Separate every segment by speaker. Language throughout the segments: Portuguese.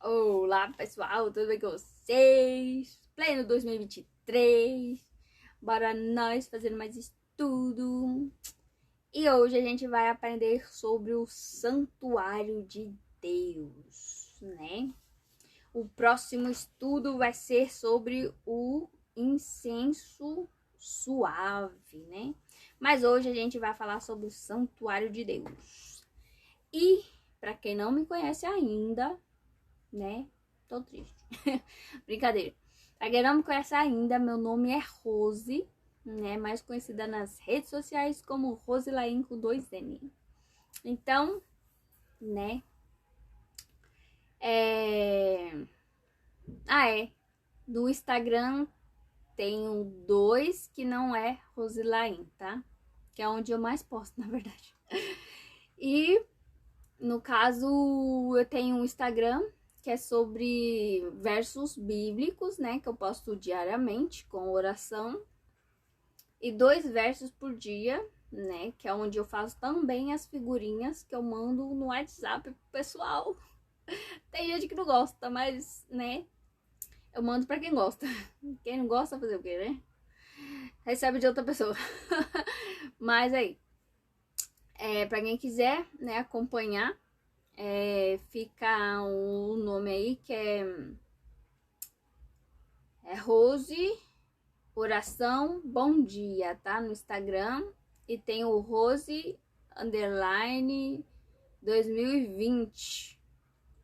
Speaker 1: Olá, pessoal, tudo bem com vocês? Pleno 2023, bora nós fazer mais estudo. E hoje a gente vai aprender sobre o Santuário de Deus, né? O próximo estudo vai ser sobre o incenso suave, né? Mas hoje a gente vai falar sobre o Santuário de Deus. E, para quem não me conhece ainda, né? Tô triste. Brincadeira. Pra quem não me conhece ainda, meu nome é Rose, né? Mais conhecida nas redes sociais como Rose Laim com 2N. Então, né? No Instagram tenho dois que não é Rose Laim, tá? Que é onde eu mais posto, na verdade. E, no caso, eu tenho um Instagram que é sobre versos bíblicos, né? Que eu posto diariamente com oração. E 2 versos por dia, né? Que é onde eu faço também as figurinhas que eu mando no WhatsApp pro pessoal. Tem gente que não gosta, mas, né? Eu mando pra quem gosta. Quem não gosta, fazer o quê, né? Recebe de outra pessoa. Mas aí, pra quem quiser, né, acompanhar, fica o nome aí que é Rose Oração Bom Dia, tá? No Instagram. E tem o Rose underline 2020,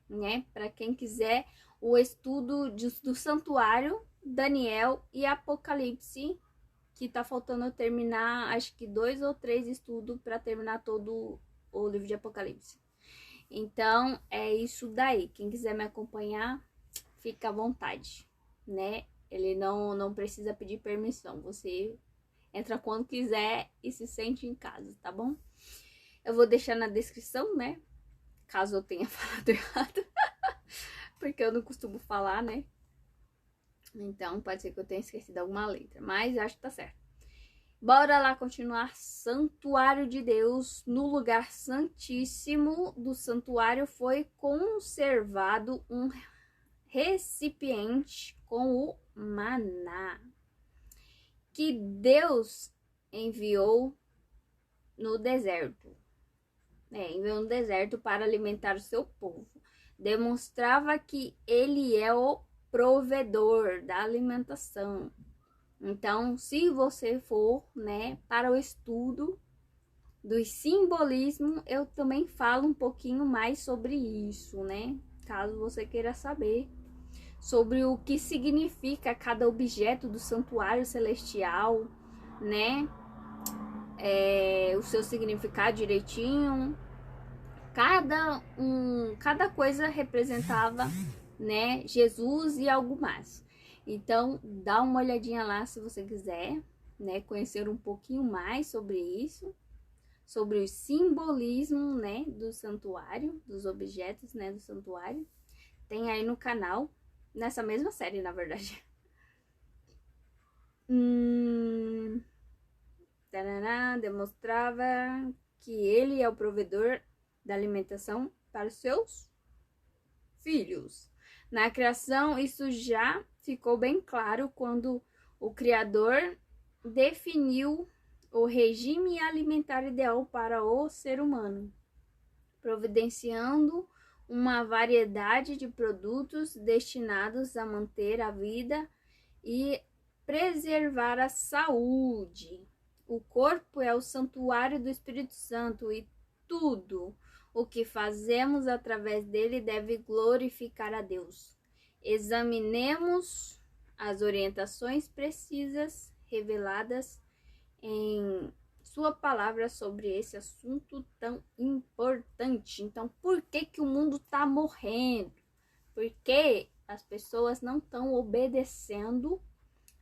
Speaker 1: né? Para quem quiser o estudo do Santuário, Daniel e Apocalipse, que tá faltando eu terminar, acho que 2 ou 3 estudos para terminar todo o livro de Apocalipse. Então, é isso daí. Quem quiser me acompanhar, fica à vontade, né? Ele não precisa pedir permissão. Você entra quando quiser e se sente em casa, tá bom? Eu vou deixar na descrição, né? Caso eu tenha falado errado. Porque eu não costumo falar, né? Então pode ser que eu tenha esquecido alguma letra. Mas acho que tá certo. Bora lá continuar. Santuário de Deus. No lugar santíssimo do santuário foi conservado um recipiente com o maná que Deus enviou no deserto. Enviou no deserto para alimentar o seu povo. Demonstrava que ele é o provedor da alimentação. Então, se você for, né, para o estudo do simbolismo, eu também falo um pouquinho mais sobre isso, né? Caso você queira saber sobre o que significa cada objeto do santuário celestial, né? O seu significado direitinho. Cada coisa representava, né, Jesus e algo mais. Então, dá uma olhadinha lá se você quiser, né, conhecer um pouquinho mais sobre isso, sobre o simbolismo, né, do santuário, dos objetos, né, do santuário. Tem aí no canal, nessa mesma série, na verdade. Demonstrava que ele é o provedor da alimentação para os seus filhos. Na criação, isso já ficou bem claro quando o Criador definiu o regime alimentar ideal para o ser humano, providenciando uma variedade de produtos destinados a manter a vida e preservar a saúde. O corpo é o santuário do Espírito Santo e tudo o que fazemos através dele deve glorificar a Deus. Examinemos as orientações precisas reveladas em sua palavra sobre esse assunto tão importante. Então, por que o mundo está morrendo? Porque as pessoas não estão obedecendo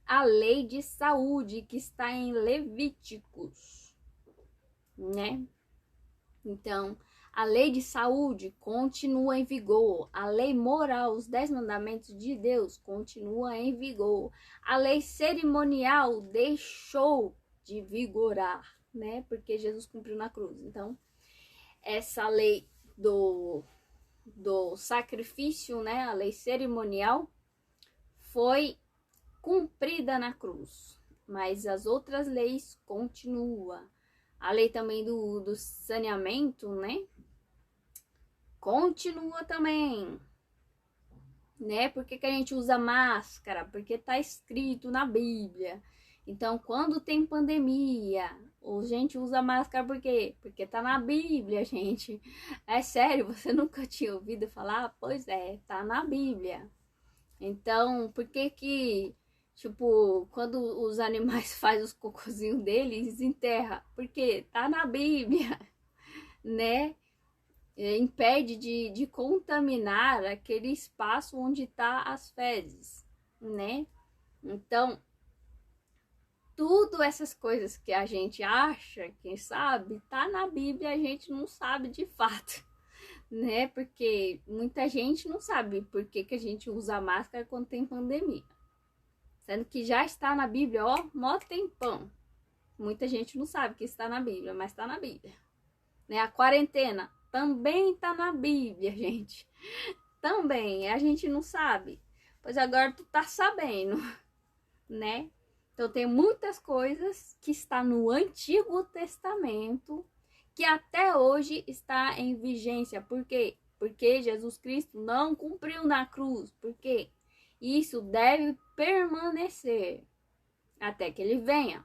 Speaker 1: a lei de saúde que está em Levíticos, né? Então, a lei de saúde continua em vigor. A lei moral, os 10 mandamentos de Deus, continua em vigor. A lei cerimonial deixou de vigorar, né? Porque Jesus cumpriu na cruz. Então, essa lei do sacrifício, né, a lei cerimonial, foi cumprida na cruz, mas as outras leis continuam. A lei também do saneamento, né, continua também, né? Por que a gente usa máscara? Porque tá escrito na Bíblia. Então, quando tem pandemia, a gente usa máscara por quê? Porque tá na Bíblia, gente. É sério, você nunca tinha ouvido falar? Pois é, tá na Bíblia. Então, por que tipo, quando os animais fazem os cocôzinhos deles, enterra? Porque tá na Bíblia, né? Impede de contaminar aquele espaço onde tá as fezes, né? Então, tudo essas coisas que a gente acha, quem sabe, tá na Bíblia, a gente não sabe de fato, né? Porque muita gente não sabe por que a gente usa máscara quando tem pandemia. Sendo que já está na Bíblia, ó, mó tempão. Muita gente não sabe que está na Bíblia, mas está na Bíblia. Né? A quarentena também está na Bíblia, gente. Também, a gente não sabe. Pois agora tu tá sabendo, né? Então tem muitas coisas que está no Antigo Testamento que até hoje está em vigência. Por quê? Porque Jesus Cristo não cumpriu na cruz. Por quê? Isso deve permanecer até que ele venha.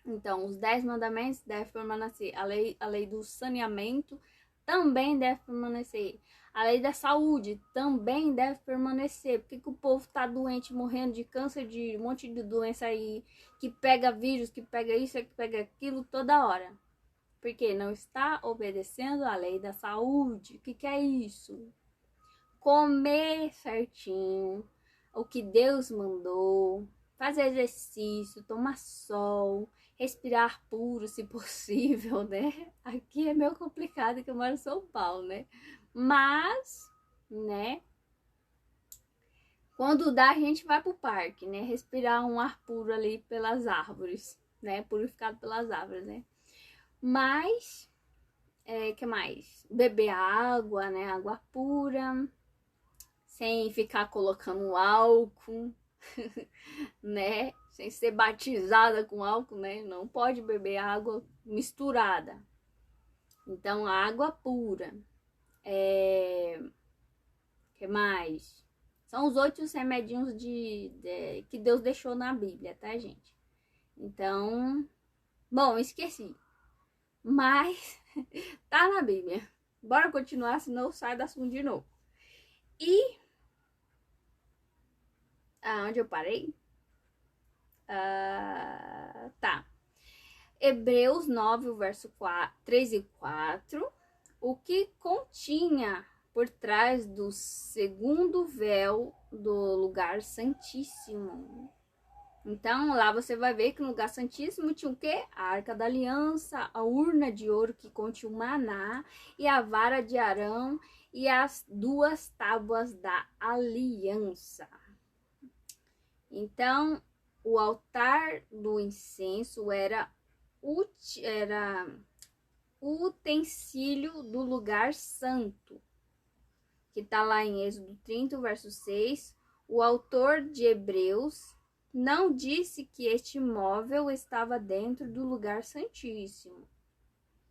Speaker 1: Então, os 10 mandamentos devem permanecer. A lei do saneamento também deve permanecer. A lei da saúde também deve permanecer. Por que o povo tá doente, morrendo de câncer, de um monte de doença aí, que pega vírus, que pega isso, que pega aquilo toda hora? Porque não está obedecendo a lei da saúde. O que é isso? Comer certinho, o que Deus mandou, fazer exercício, tomar sol, respirar puro, se possível, né? Aqui é meio complicado que eu moro em São Paulo, né? Mas, né? Quando dá, a gente vai pro parque, né? Respirar um ar puro ali pelas árvores, né? Purificado pelas árvores, né? Mas, que mais? Beber água, né? Água pura, sem ficar colocando álcool, né? Sem ser batizada com álcool, né? Não pode beber água misturada. Então, água pura. Que mais? São os 8 remedinhos que Deus deixou na Bíblia, tá, gente? Então, bom, esqueci. Mas tá na Bíblia. Bora continuar, senão eu saio do assunto de novo. E aonde eu parei? Tá. Hebreus 9, verso 3 e 4. O que continha por trás do segundo véu do lugar santíssimo. Então, lá você vai ver que no lugar santíssimo tinha o quê? A arca da aliança, a urna de ouro que continha o maná, e a vara de Arão, e as 2 tábuas da aliança. Então, o altar do incenso era o utensílio do lugar santo, que está lá em Êxodo 30, verso 6. O autor de Hebreus não disse que este móvel estava dentro do lugar santíssimo,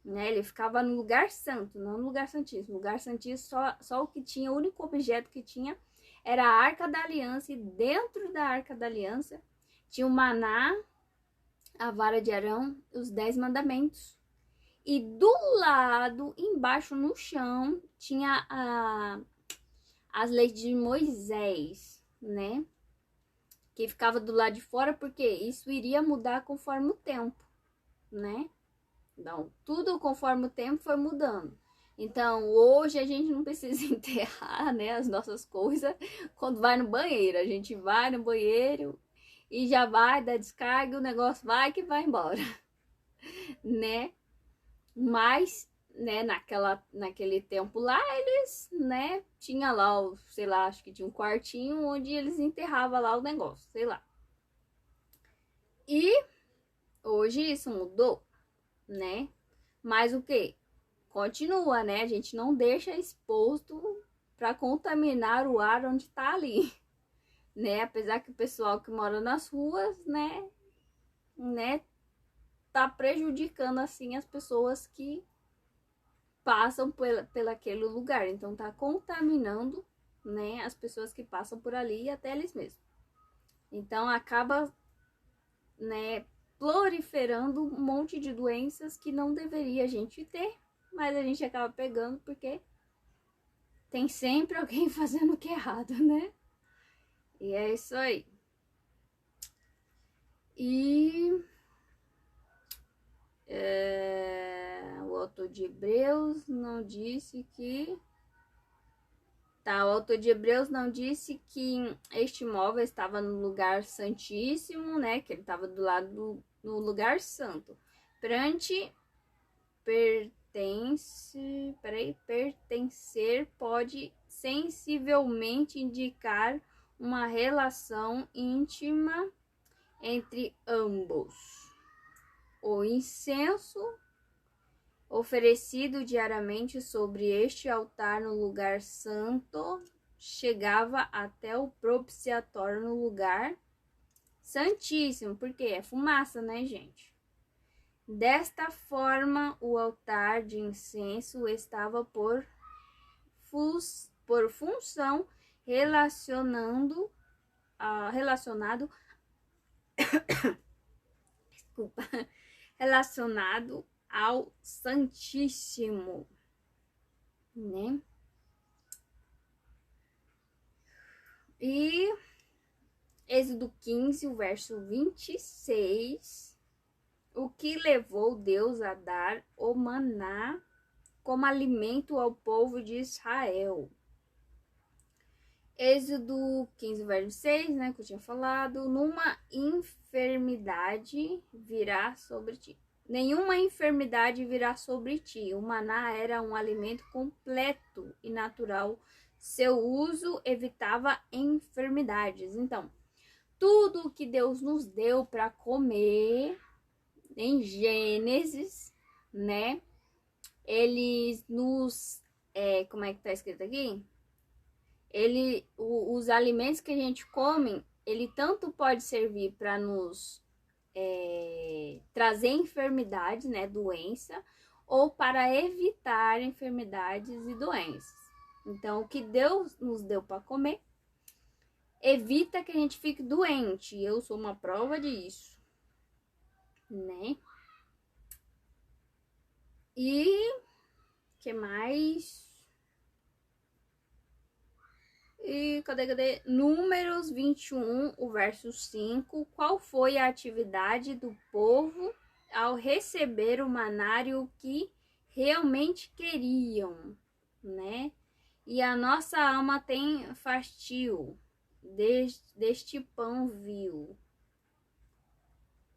Speaker 1: né? Ele ficava no lugar santo, não no lugar santíssimo. O lugar santíssimo, só o que tinha, o único objeto que tinha era a Arca da Aliança, e dentro da Arca da Aliança tinha o maná, a vara de Arão, os 10 mandamentos. E do lado, embaixo no chão, tinha as leis de Moisés, né? Que ficava do lado de fora, porque isso iria mudar conforme o tempo, né? Então, tudo conforme o tempo foi mudando. Então, hoje a gente não precisa enterrar, né, as nossas coisas quando vai no banheiro. A gente vai no banheiro e já vai dar descarga, o negócio vai que vai embora, né? Mas, né, naquele tempo lá, eles, né, tinha lá, sei lá, acho que tinha um quartinho onde eles enterravam lá o negócio, sei lá. E hoje isso mudou, né? Mas o quê? continua, né? A gente não deixa exposto para contaminar o ar onde tá ali, né? Apesar que o pessoal que mora nas ruas, né, tá prejudicando assim as pessoas que passam pela aquele lugar, então tá contaminando, né, as pessoas que passam por ali e até eles mesmos. Então acaba, né, proliferando um monte de doenças que não deveria a gente ter, mas a gente acaba pegando porque tem sempre alguém fazendo o que é errado, né? E é isso aí. E o autor de Hebreus não disse que... Tá, o autor de Hebreus não disse que este móvel estava no lugar santíssimo, né? Que ele estava do lado no lugar santo. Pertencer pode sensivelmente indicar uma relação íntima entre ambos. O incenso oferecido diariamente sobre este altar no lugar santo chegava até o propiciatório no lugar santíssimo, porque é fumaça, né, gente? Desta forma, o altar de incenso estava por função relacionado desculpa, relacionado ao Santíssimo, né? E Êxodo 15, o verso 26, o que levou Deus a dar o maná como alimento ao povo de Israel. Êxodo 15, verso 6, né, que eu tinha falado, numa enfermidade virá sobre ti. Nenhuma enfermidade virá sobre ti. O maná era um alimento completo e natural. Seu uso evitava enfermidades. Então, tudo que Deus nos deu para comer em Gênesis, né? Eles nos... como é que tá escrito aqui? Os alimentos que a gente come, ele tanto pode servir para nos trazer enfermidades, né, doença, ou para evitar enfermidades e doenças. Então, o que Deus nos deu para comer evita que a gente fique doente. Eu sou uma prova disso, né? E que mais? E cadê? Números 21, o verso 5. Qual foi a atividade do povo ao receber o manário que realmente queriam, né? E a nossa alma tem fastio deste pão vil.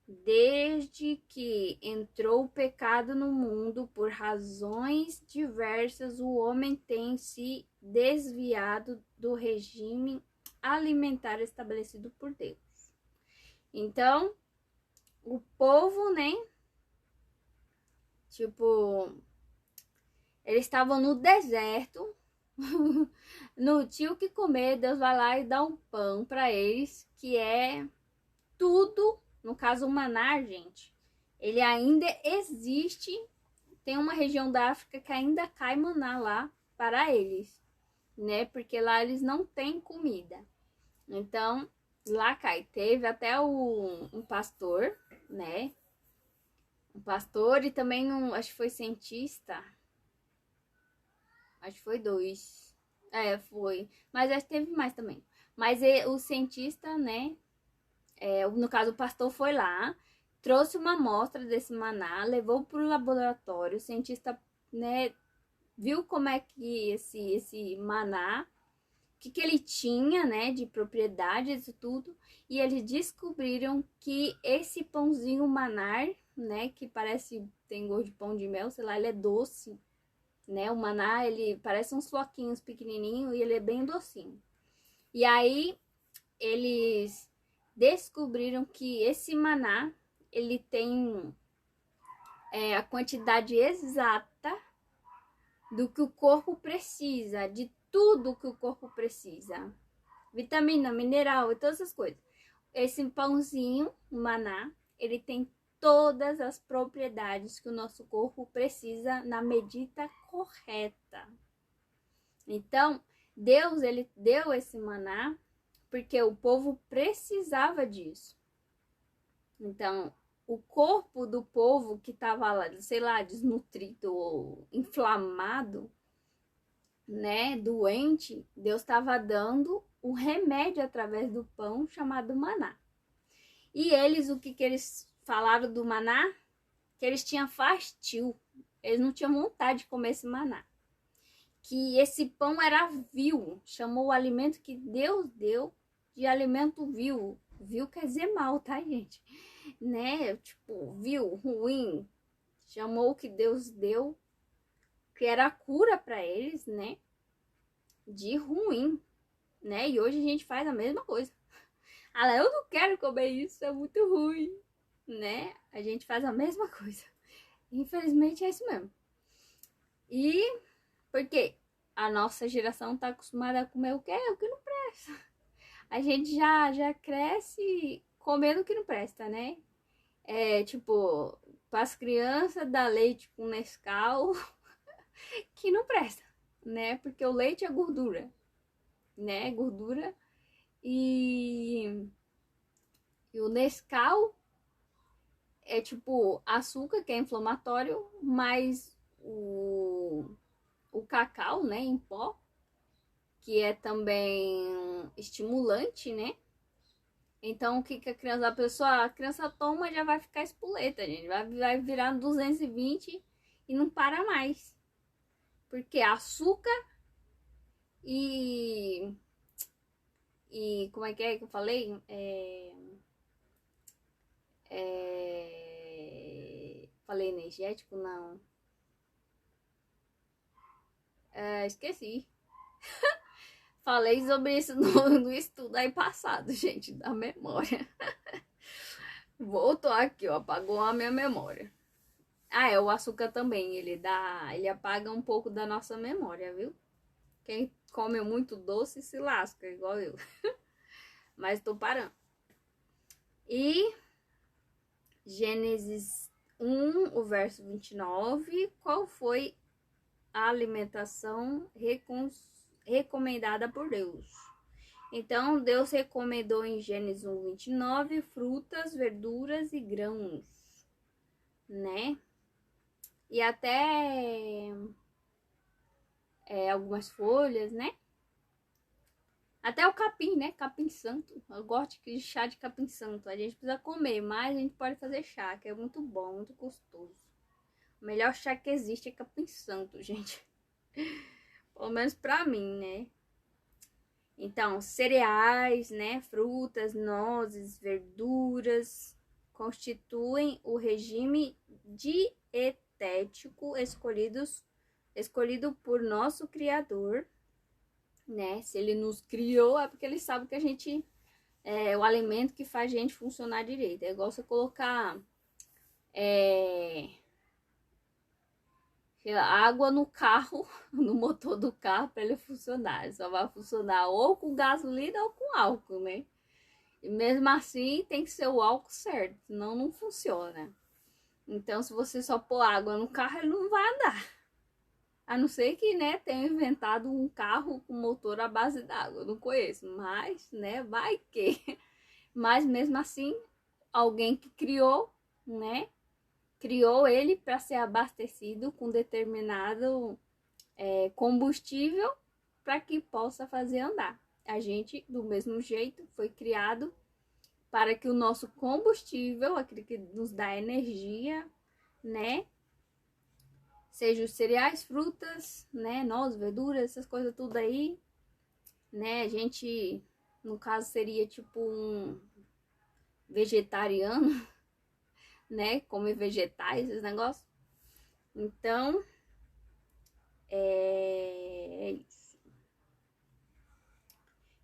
Speaker 1: Desde que entrou o pecado no mundo, por razões diversas, o homem tem se desviado do regime alimentar estabelecido por Deus. Então, o povo, né? Tipo, eles estavam no deserto, não tinha o que comer, Deus vai lá e dá um pão para eles, que é tudo. No caso, o maná, gente, ele ainda existe. Tem uma região da África que ainda cai maná lá para eles, né? Porque lá eles não têm comida. Então, lá cai. Teve até um pastor, né? Um pastor e também acho que foi cientista. Acho que foi 2. Foi. Mas acho que teve mais também. Mas o cientista, né? No caso, o pastor foi lá, trouxe uma amostra desse maná, levou para o laboratório, o cientista, né, viu como é que esse maná, o que ele tinha, né, de propriedades e tudo, e eles descobriram que esse pãozinho maná, né, que tem gosto de pão de mel, sei lá, ele é doce, né, o maná, ele parece uns floquinhos pequenininhos e ele é bem docinho. E aí, eles descobriram que esse maná, ele tem a quantidade exata do que o corpo precisa, de tudo que o corpo precisa. Vitamina, mineral e todas essas coisas. Esse pãozinho, o maná, ele tem todas as propriedades que o nosso corpo precisa na medida correta. Então, Deus, ele deu esse maná porque o povo precisava disso. Então, o corpo do povo que estava lá, sei lá, desnutrido ou inflamado, né, doente, Deus estava dando o remédio através do pão chamado maná. E eles, o que eles falaram do maná? Que eles tinham fastio, eles não tinham vontade de comer esse maná. Que esse pão era vil, chamou o alimento que Deus deu de alimento vil. Vil quer dizer mal, tá, gente? Né? Tipo, vil, ruim. Chamou o que Deus deu, que era a cura para eles, né? De ruim, né? E hoje a gente faz a mesma coisa. Ah, eu não quero comer isso, é muito ruim, né? A gente faz a mesma coisa. Infelizmente é isso mesmo. E porque a nossa geração tá acostumada a comer o quê? O que não presta. A gente já cresce comendo o que não presta, né? É tipo, para as crianças dar leite com Nescau que não presta, né? Porque o leite é gordura, né? Gordura e o Nescau é tipo açúcar, que é inflamatório, mas o cacau, né, em pó, que é também estimulante, né? Então, o que a criança toma já vai ficar espoleta, gente. Vai virar 220 e não para mais. Porque açúcar e como é que eu falei? Falei energético? Não. Esqueci. Falei sobre isso no estudo aí passado, gente, da memória. Voltou aqui, ó, apagou a minha memória. Ah, o açúcar também, ele apaga um pouco da nossa memória, viu? Quem come muito doce se lasca, igual eu. Mas tô parando. E Gênesis 1, o verso 29, qual foi a alimentação recomendada por Deus? Então, Deus recomendou em Gênesis 1, 29, frutas, verduras e grãos, né? E até algumas folhas, né? Até o capim, né? Capim santo. Eu gosto de chá de capim santo. A gente precisa comer, mas a gente pode fazer chá, que é muito bom, muito gostoso. O melhor chá que existe é capim santo, gente. Pelo menos pra mim, né? Então, cereais, né? Frutas, nozes, verduras constituem o regime dietético escolhido por nosso Criador, né? Se ele nos criou, é porque ele sabe que a gente é o alimento que faz a gente funcionar direito. É igual você colocar água no carro, no motor do carro, para ele funcionar. Ele só vai funcionar ou com gasolina ou com álcool, né? E mesmo assim tem que ser o álcool certo, senão não funciona. Então, se você só pôr água no carro, ele não vai andar. A não ser que, né, tenha inventado um carro com motor à base d'água. Eu não conheço, mas, né, vai que. Mas mesmo assim, alguém que criou, né, criou ele para ser abastecido com determinado combustível para que possa fazer andar. A gente, do mesmo jeito, foi criado para que o nosso combustível, aquele que nos dá energia, né, seja os cereais, frutas, né, nozes, verduras, essas coisas tudo aí, né, a gente, no caso, seria tipo um vegetariano, né, come vegetais, esses negócios. Então, é isso.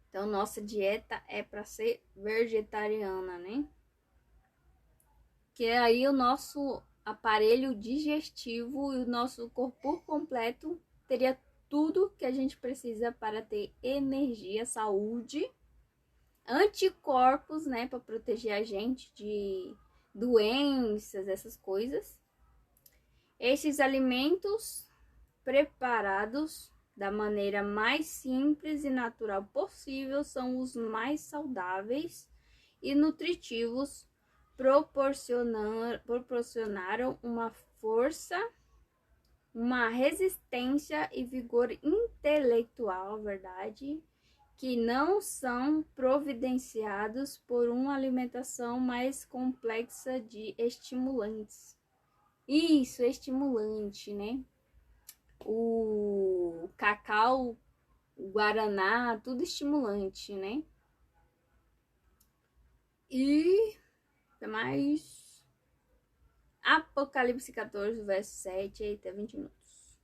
Speaker 1: Então, nossa dieta é para ser vegetariana, né? Que aí o nosso aparelho digestivo e o nosso corpo por completo teria tudo que a gente precisa para ter energia, saúde, anticorpos, né, para proteger a gente de doenças, essas coisas. Esses alimentos preparados da maneira mais simples e natural possível são os mais saudáveis e nutritivos, proporcionaram uma força, uma resistência e vigor intelectual, verdade, que não são providenciados por uma alimentação mais complexa de estimulantes. Isso, estimulante, né? O cacau, o guaraná, tudo estimulante, né? E mais Apocalipse 14, verso 7, eita, 20 minutos.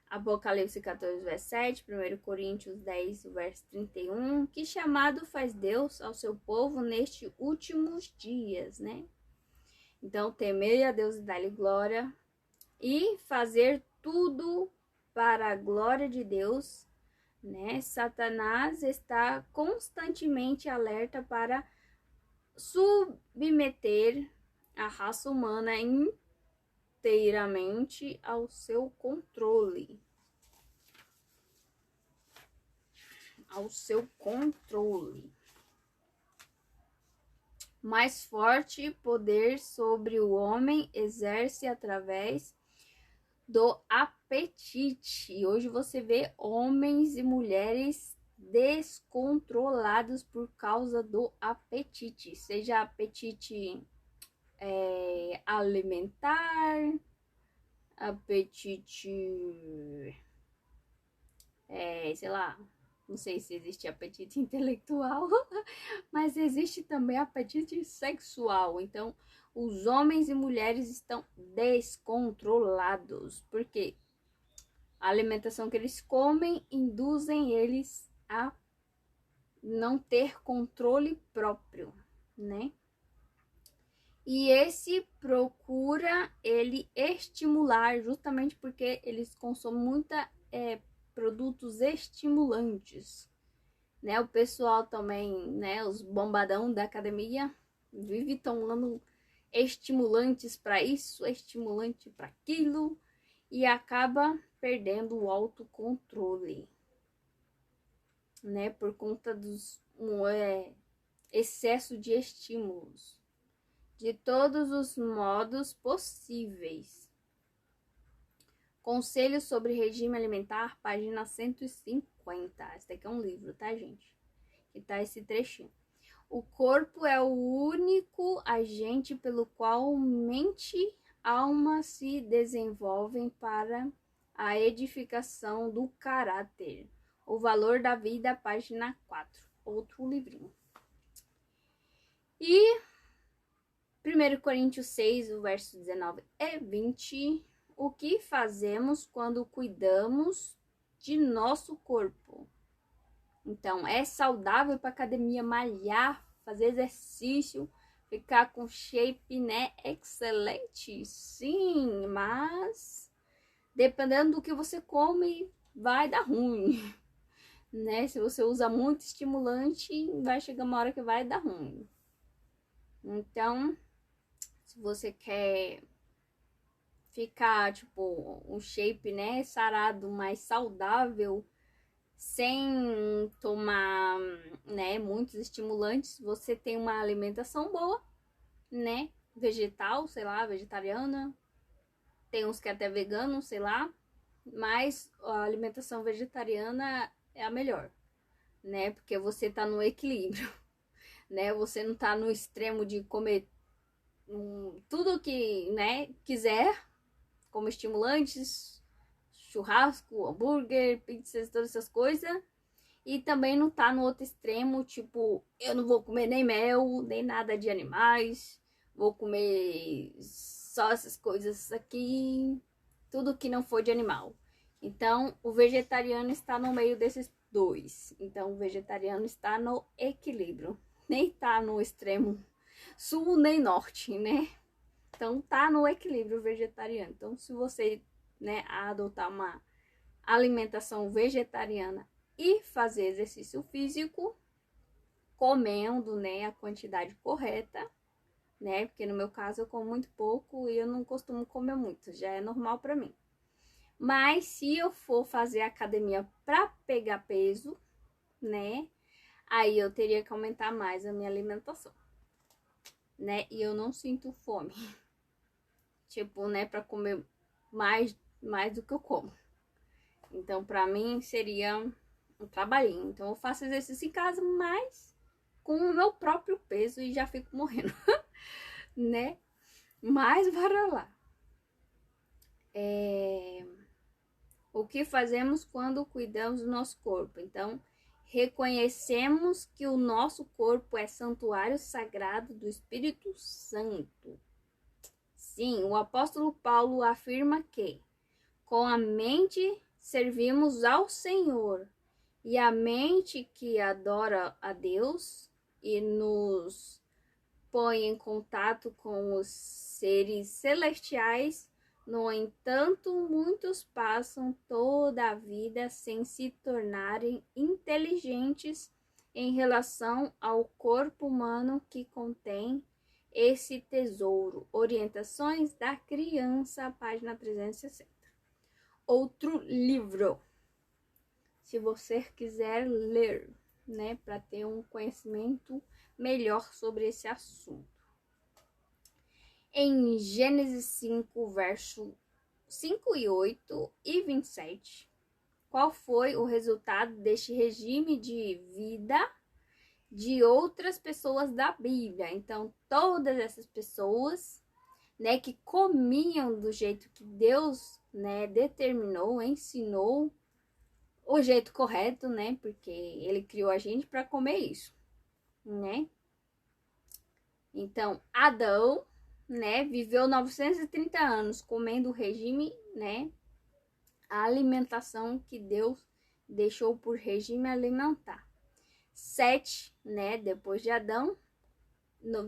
Speaker 1: Apocalipse 14, verso 7, 1 Coríntios 10, verso 31, que chamado faz Deus ao seu povo nestes últimos dias, né? Então, temer a Deus e dar-lhe glória e fazer tudo para a glória de Deus, né? Satanás está constantemente alerta para submeter a raça humana inteiramente ao seu controle. Mais forte poder sobre o homem exerce através do apetite. E hoje você vê homens e mulheres descontrolados por causa do apetite, seja apetite alimentar, apetite, sei lá, não sei se existe apetite intelectual, mas existe também apetite sexual. Então, os homens e mulheres estão descontrolados, porque a alimentação que eles comem induzem eles a não ter controle próprio, né? E esse procura ele estimular, justamente porque eles consomem muita produtos estimulantes, né? O pessoal também, né? Os bombadão da academia vive tomando estimulantes para isso, estimulante para aquilo e acaba perdendo o autocontrole, né? Por conta dos excesso de estímulos, de todos os modos possíveis. Conselhos sobre regime alimentar, página 150. Esse daqui é um livro, tá, gente? Que tá esse trechinho. O corpo é o único agente pelo qual mente e alma se desenvolvem para a edificação do caráter. O valor da vida, página 4. Outro livrinho. E 1 Coríntios 6, o verso 19 e 20. O que fazemos quando cuidamos de nosso corpo? Então, é saudável para academia malhar, fazer exercício, ficar com shape, né? Excelente, sim, mas dependendo do que você come, vai dar ruim, né? Se você usa muito estimulante, vai chegar uma hora que vai dar ruim. Então, se você quer ficar, tipo, um shape, né, sarado, mais saudável, sem tomar, né, muitos estimulantes, você tem uma alimentação boa, né, vegetal, sei lá, vegetariana, tem uns que é até vegano, sei lá, mas a alimentação vegetariana é a melhor, né, porque você tá no equilíbrio, né, você não tá no extremo de comer tudo que, né, quiser, como estimulantes, churrasco, hambúrguer, pizzas, todas essas coisas. E também não tá no outro extremo, tipo, eu não vou comer nem mel, nem nada de animais, vou comer só essas coisas aqui, tudo que não for de animal. Então, o vegetariano está no meio desses dois. Então, o vegetariano está no equilíbrio, nem tá no extremo sul nem norte, né? Então, tá no equilíbrio vegetariano. Então, se você, né, adotar uma alimentação vegetariana e fazer exercício físico, comendo, né, a quantidade correta, né? Porque no meu caso eu como muito pouco e eu não costumo comer muito, já é normal para mim. Mas se eu for fazer academia para pegar peso, né? Aí eu teria que aumentar mais a minha alimentação, né? E eu não sinto fome. Tipo, né, para comer mais do que eu como. Então, para mim seria um trabalhinho. Então, eu faço exercício em casa, mas com o meu próprio peso e já fico morrendo, né? Mas bora lá. O que fazemos quando cuidamos do nosso corpo? Então, reconhecemos que o nosso corpo é santuário sagrado do Espírito Santo. Sim, o apóstolo Paulo afirma que com a mente servimos ao Senhor, e a mente que adora a Deus e nos põe em contato com os seres celestiais. No entanto, muitos passam toda a vida sem se tornarem inteligentes em relação ao corpo humano que contém esse tesouro. Orientações da criança, página 360. Outro livro, se você quiser ler, né, para ter um conhecimento melhor sobre esse assunto. Em Gênesis 5, verso 5 e 8 e 27, qual foi o resultado deste regime de vida de outras pessoas da Bíblia? Então, todas essas pessoas, né, que comiam do jeito que Deus, né, determinou, ensinou, o jeito correto, né, porque ele criou a gente para comer isso, né? Então, Adão, né, viveu 930 anos comendo o regime, né, a alimentação que Deus deixou por regime alimentar. Sete, né, depois de Adão,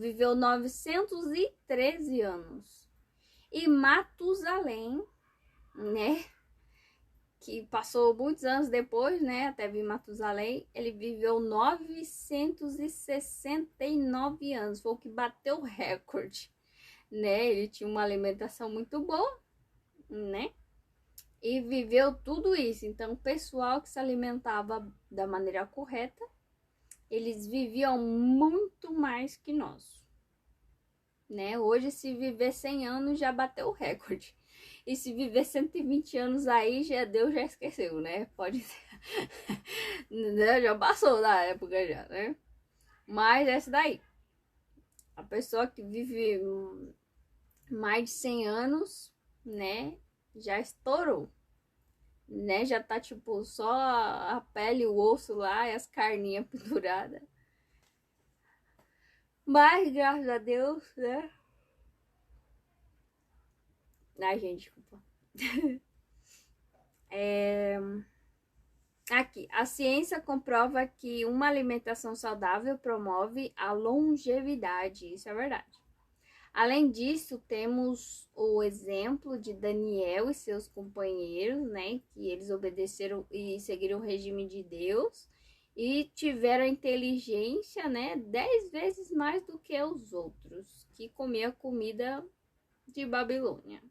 Speaker 1: viveu 913 anos. E Matusalém, né, que passou muitos anos depois, né, até vir Matusalém, ele viveu 969 anos, foi o que bateu o recorde, né? Ele tinha uma alimentação muito boa, né? E viveu tudo isso. Então, o pessoal que se alimentava da maneira correta, eles viviam muito mais que nós, né? Hoje, se viver 100 anos, já bateu o recorde. E se viver 120 anos aí, já Deus já esqueceu, né? Pode ser. Já passou da época já, né? Mas essa daí. A pessoa que vive mais de 100 anos, né? Já estourou. Né? Já tá tipo só a pele, o osso lá e as carninhas penduradas. Mas graças a Deus, né? Ai, gente, desculpa. Aqui, a ciência comprova que uma alimentação saudável promove a longevidade. Isso é verdade. Além disso, temos o exemplo de Daniel e seus companheiros, né? Que eles obedeceram e seguiram o regime de Deus e tiveram inteligência, né? 10 vezes mais do que os outros, que comiam comida de Babilônia.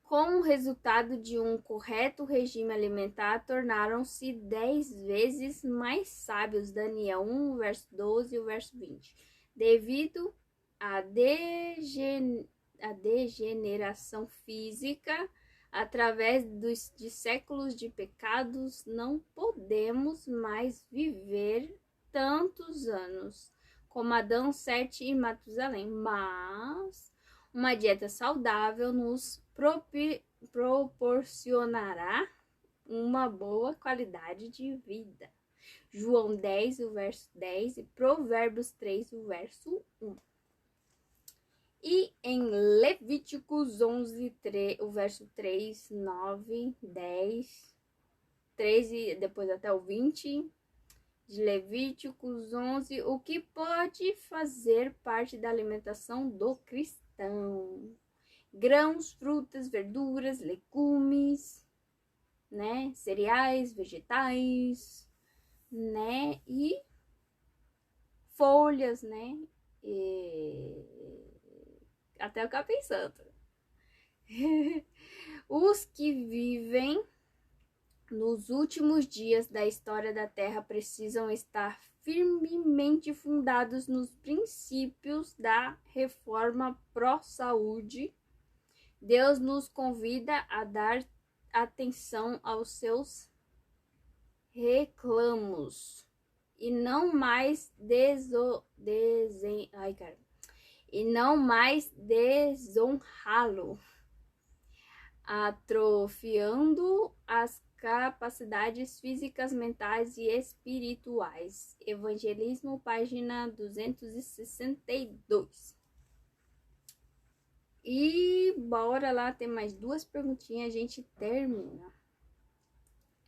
Speaker 1: Com o resultado de um correto regime alimentar, tornaram-se 10 vezes mais sábios. Daniel 1, verso 12 e o verso 20. Devido à degeneração física, através de séculos de pecados, não podemos mais viver tantos anos como Adão, Sete e Matusalém, mas uma dieta saudável nos proporcionará uma boa qualidade de vida. João 10, o verso 10 e Provérbios 3, o verso 1. E em Levíticos 11, o verso 3, 9, 10, 13 e depois até o 20, de Levíticos 11, o que pode fazer parte da alimentação do cristão. Grãos, frutas, verduras, legumes, né? Cereais, vegetais, né? E folhas, né? E... Até eu ficar pensando. Os que vivem nos últimos dias da história da Terra precisam estar firmemente fundados nos princípios da reforma pró-saúde. Deus nos convida a dar atenção aos seus reclamos e não mais desonrá-lo, atrofiando as capacidades físicas, mentais e espirituais. Evangelismo, página 262. E bora lá, tem mais duas perguntinhas, a gente termina.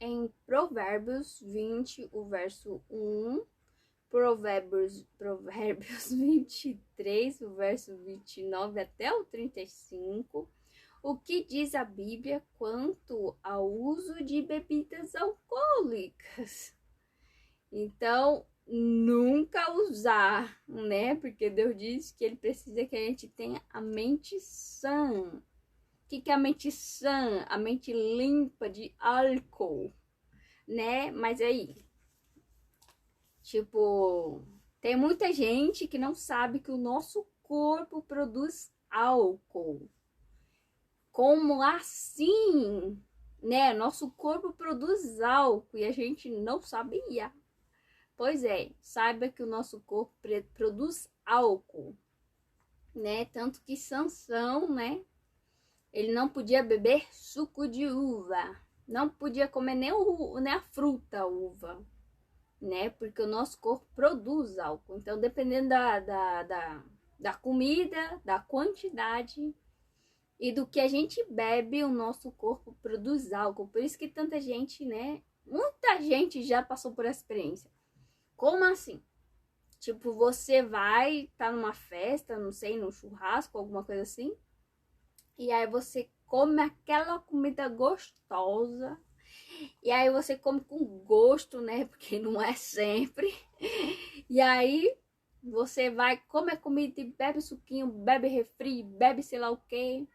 Speaker 1: Em Provérbios 20, o verso 1, Provérbios 23, o verso 29 até o 35, o que diz a Bíblia quanto ao uso de bebidas alcoólicas. Então, nunca usar, né? Porque Deus diz que Ele precisa que a gente tenha a mente sã. O que é a mente sã? A mente limpa de álcool, né? Mas aí, tipo, tem muita gente que não sabe que o nosso corpo produz álcool. Como assim? Né? Nosso corpo produz álcool e a gente não sabia. Pois é, saiba que o nosso corpo produz álcool, né? Tanto que Sansão, né? Ele não podia beber suco de uva, não podia comer nem a fruta uva, né? Porque o nosso corpo produz álcool. Então, dependendo da comida, da quantidade e do que a gente bebe, o nosso corpo produz álcool. Por isso que tanta gente, né? Muita gente já passou por essa experiência. Como assim? Tipo, você vai, tá numa festa, não sei, num churrasco, alguma coisa assim, e aí você come aquela comida gostosa, e aí você come com gosto, né? Porque não é sempre. E aí você vai, come a comida e bebe suquinho, bebe refri, bebe sei lá o quê.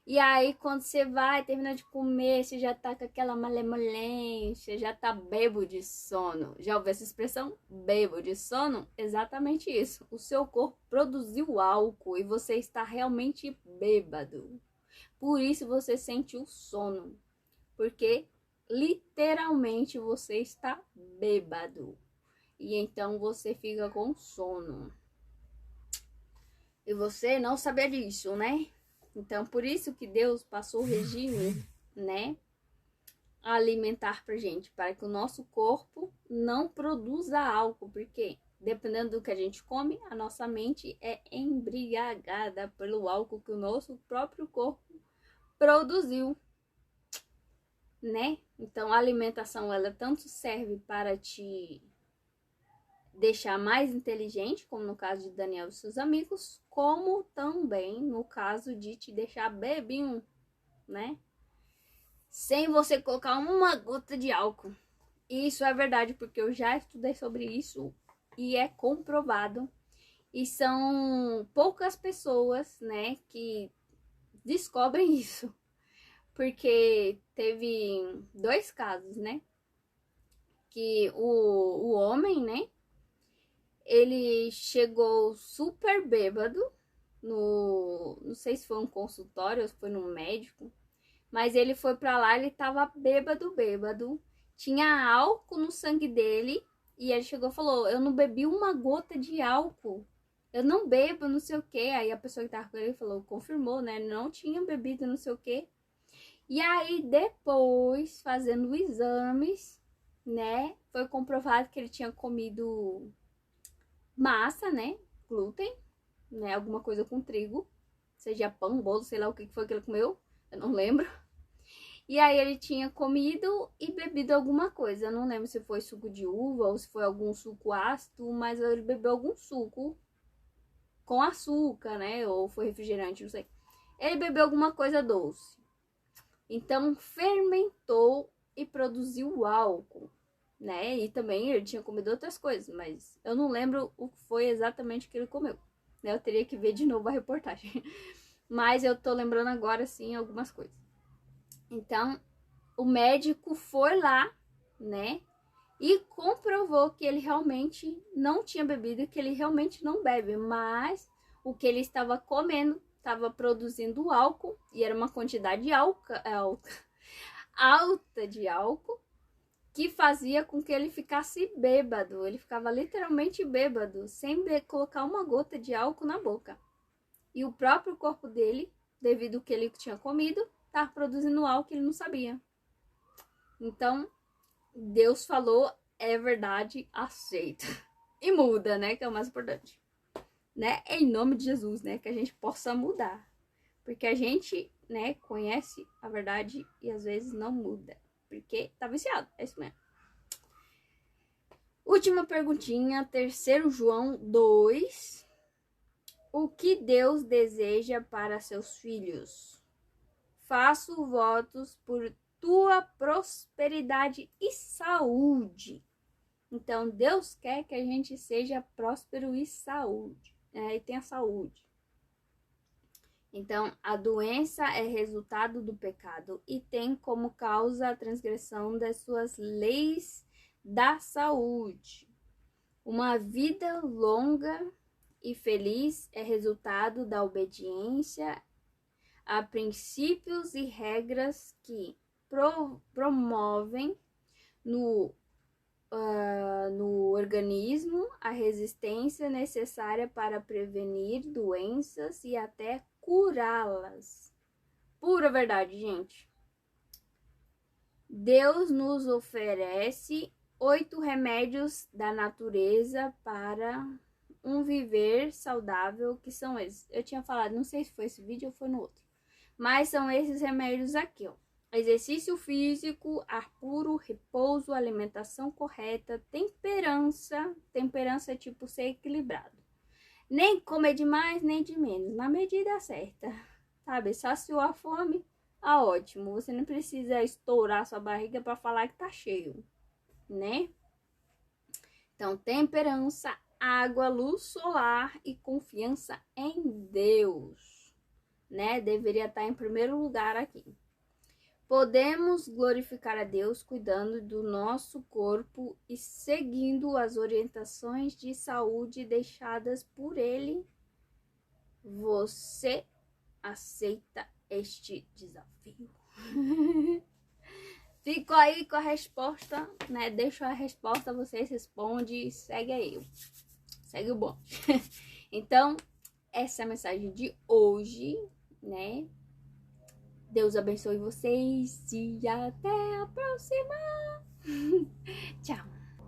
Speaker 1: E aí, quando você vai terminar de comer, você já tá com aquela malemolência, já tá bêbado de sono. Já ouviu essa expressão? Bêbado de sono? Exatamente isso. O seu corpo produziu álcool e você está realmente bêbado. Por isso você sente o sono. Porque literalmente você está bêbado. E então você fica com sono. E você não sabia disso, né? Então, por isso que Deus passou o regime, né, alimentar pra gente, para que o nosso corpo não produza álcool, porque dependendo do que a gente come, a nossa mente é embriagada pelo álcool que o nosso próprio corpo produziu, né? Então, a alimentação, ela tanto serve para te deixar mais inteligente, como no caso de Daniel e seus amigos, como também no caso de te deixar bebinho, né? Sem você colocar uma gota de álcool. E isso é verdade, porque eu já estudei sobre isso e é comprovado. E são poucas pessoas, né, que descobrem isso. Porque teve 2 casos, né? Que o homem, né, ele chegou super bêbado não sei se foi um consultório ou se foi no médico, mas ele foi pra lá, ele tava bêbado, tinha álcool no sangue dele, e ele chegou e falou, eu não bebi uma gota de álcool, eu não bebo, não sei o que. Aí a pessoa que tava com ele falou, confirmou, né, não tinha bebido, não sei o que. E aí depois, fazendo exames, né, foi comprovado que ele tinha comido massa, né, glúten, né, alguma coisa com trigo, seja pão, bolo, sei lá o que foi que ele comeu, eu não lembro. E aí ele tinha comido e bebido alguma coisa, eu não lembro se foi suco de uva ou se foi algum suco ácido, mas ele bebeu algum suco com açúcar, né, ou foi refrigerante, não sei. Ele bebeu alguma coisa doce. Então fermentou e produziu o álcool, né? E também ele tinha comido outras coisas, mas eu não lembro o que foi exatamente que ele comeu, né? Eu teria que ver de novo a reportagem. Mas eu tô lembrando agora, sim, algumas coisas. Então, o médico foi lá, né? E comprovou que ele realmente não tinha bebido, que ele realmente não bebe, mas o que ele estava comendo estava produzindo álcool, e era uma quantidade alta de álcool, que fazia com que ele ficasse bêbado. Ele ficava literalmente bêbado, sem colocar uma gota de álcool na boca. E o próprio corpo dele, devido ao que ele tinha comido, estava produzindo álcool que ele não sabia. Então, Deus falou, é verdade, aceita. E muda, né? Que é o mais importante. Né? Em nome de Jesus, né? Que a gente possa mudar. Porque a gente, né, conhece a verdade e às vezes não muda. Porque tá viciado. É isso mesmo. Última perguntinha. 3 João 2. O que Deus deseja para seus filhos? Faço votos por tua prosperidade e saúde. Então, Deus quer que a gente seja próspero e saúde, né? E tenha saúde. Então, a doença é resultado do pecado e tem como causa a transgressão das suas leis da saúde. Uma vida longa e feliz é resultado da obediência a princípios e regras que promovem no organismo a resistência necessária para prevenir doenças e até curá-las. Pura verdade, gente. Deus nos oferece 8 remédios da natureza para um viver saudável, que são esses. Eu tinha falado, não sei se foi esse vídeo ou foi no outro, mas são esses remédios aqui, ó. Exercício físico, ar puro, repouso, alimentação correta, temperança. Temperança é tipo ser equilibrado. Nem comer demais, nem de menos, na medida certa. Sabe, saciou a fome, ótimo. Você não precisa estourar sua barriga para falar que tá cheio, né? Então, temperança, água, luz solar e confiança em Deus, né? Deveria estar em primeiro lugar aqui. Podemos glorificar a Deus cuidando do nosso corpo e seguindo as orientações de saúde deixadas por Ele. Você aceita este desafio? Fico aí com a resposta, né? Deixo a resposta, vocês respondem e segue aí. Segue o bonde. Então, essa é a mensagem de hoje, né? Deus abençoe vocês e até a próxima. Tchau.